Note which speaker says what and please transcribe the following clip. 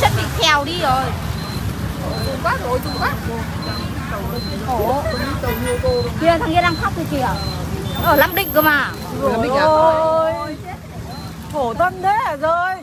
Speaker 1: chân bị khèo đi rồi.
Speaker 2: Tùm quá rồi, tùm quá.
Speaker 1: Khổ. Kìa thằng kia đang khóc thì kìa. Ở Nam Định cơ mà.
Speaker 2: Ôi, khổ tâm thế hả rồi.